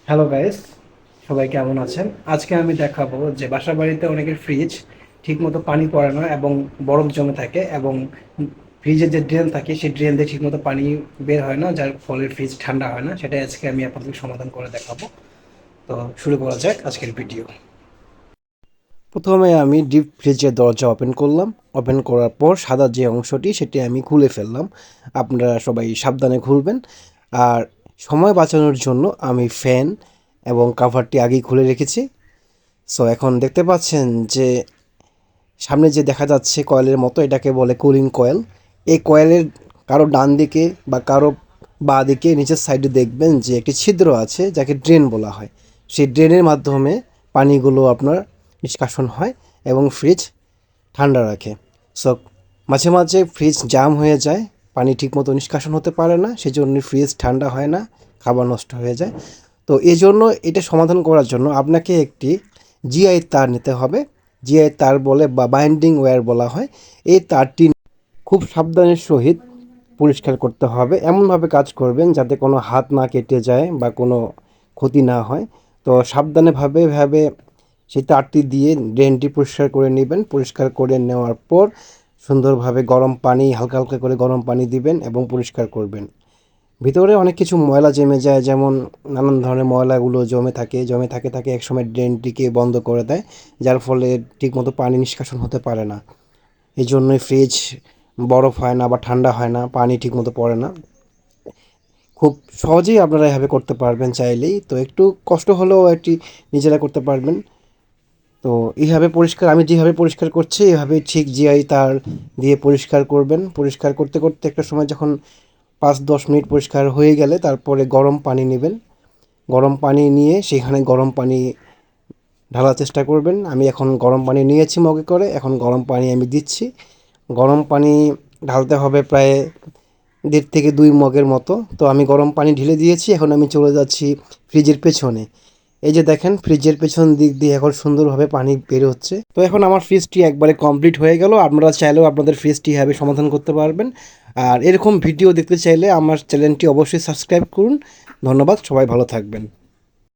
Hello guys, সবাই কেমন আছেন? আজকে আমি দেখাবো যে বাসা বাড়িতে অনেকের ফ্রিজ ঠিকমতো পানি পড়ে না এবং বরফ জমে থাকে, এবং ফ্রিজের যে ড্রেন থাকে সেই ড্রেন দিয়ে ঠিকমতো পানি বের হয় না, যার ফলে ফ্রিজ ঠান্ডা হয় না। সেটাই আজকে আমি আপনাদের সমাধান করে দেখাবো। তো শুরু করা যাক আজকের ভিডিও। প্রথমে আমি ডিপ ফ্রিজের দরজা ওপেন করলাম। ওপেন করার পর সাদা যে অংশটি সেটি আমি খুলে ফেললাম। আপনারা সবাই সাবধানে খুলবেন। আর সময় বাঁচানোর জন্য আমি ফ্যান এবং কাভারটি আগেই খুলে রেখেছি। সো এখন দেখতে পাচ্ছেন যে সামনে যে দেখা যাচ্ছে কয়েলের মতো, এটাকে বলে কুলিং কয়েল। এই কয়েলের কারো ডান দিকে বা কারো বাঁ দিকে নিচের সাইডে দেখবেন যে একটি ছিদ্র আছে, যাকে ড্রেন বলা হয়। সেই ড্রেনের মাধ্যমে পানিগুলো আপনার নিষ্কাশন হয় এবং ফ্রিজ ঠান্ডা রাখে। সো মাঝে মাঝে ফ্রিজ জাম হয়ে যায়, পানি ঠিকমতো নিষ্কাশন হতে পারে না, সেজন্য ফ্রিজ ঠান্ডা হয় না, খাবার নষ্ট হয়ে যায়। তো এই জন্য এটা সমাধান করার জন্য আপনাকে একটি জিআই তার নিতে হবে। জিআই তার বলে বা বাইন্ডিং ওয়্যার বলা হয়। এই তারটি খুব সাবধানের সহিত পরিষ্কার করতে হবে। এমনভাবে কাজ করবেন যাতে কোনো হাত না কেটে যায় বা কোনো ক্ষতি না হয়। তো সাবধানে ভাবে সেই তারটি দিয়ে ড্রেনটি পরিষ্কার করে নেবেন। পরিষ্কার করে নেওয়ার পর সুন্দরভাবে গরম পানি, হালকা হালকা করে গরম পানি দিবেন এবং পরিষ্কার করবেন। ভিতরে অনেক কিছু ময়লা জমে যায়, যেমন নানান ধরনের ময়লাগুলো জমে থাকে একসময় ড্রেনটিকে বন্ধ করে দেয়, যার ফলে ঠিকমতো পানি নিষ্কাশন হতে পারে না। এই জন্যই ফ্রিজ বরফ হয় না বা ঠান্ডা হয় না, পানি ঠিকমতো পড়ে না। খুব সহজেই আপনারা এভাবে করতে পারবেন চাইলেই। তো একটু কষ্ট হলেও এটি নিজেরা করতে পারবেন। তো এইভাবে পরিষ্কার, আমি যেভাবে পরিষ্কার করছি এভাবে ঠিক জিআই তার দিয়ে পরিষ্কার করবেন। পরিষ্কার করতে করতে একটা সময় যখন 5-10 মিনিট পরিষ্কার হয়ে গেলে তারপরে গরম পানি নেবেন। গরম পানি নিয়ে সেখানে গরম পানি ঢালার চেষ্টা করবেন। আমি এখন গরম পানি নিয়েছি মগে করে, এখন গরম পানি আমি দিচ্ছি। গরম পানি ঢালতে হবে প্রায় 1.5 থেকে 2 মগের মতো। তো আমি গরম পানি ঢেলে দিয়েছি। এখন আমি চলে যাচ্ছি ফ্রিজের পেছনে। এই যে দেখেন, ফ্রিজের পেছন দিক দিয়ে এখন সুন্দরভাবে পানি বের হচ্ছে। তো এখন আমার ফ্রিজটি একবারে কমপ্লিট হয়ে গেল। আপনারা চাইলেও আপনাদের ফ্রিজটি এভাবে সমাধান করতে পারবেন। আর এরকম ভিডিও দেখতে চাইলে আমার চ্যানেলটি অবশ্যই সাবস্ক্রাইব করুন। ধন্যবাদ, সবাই ভালো থাকবেন।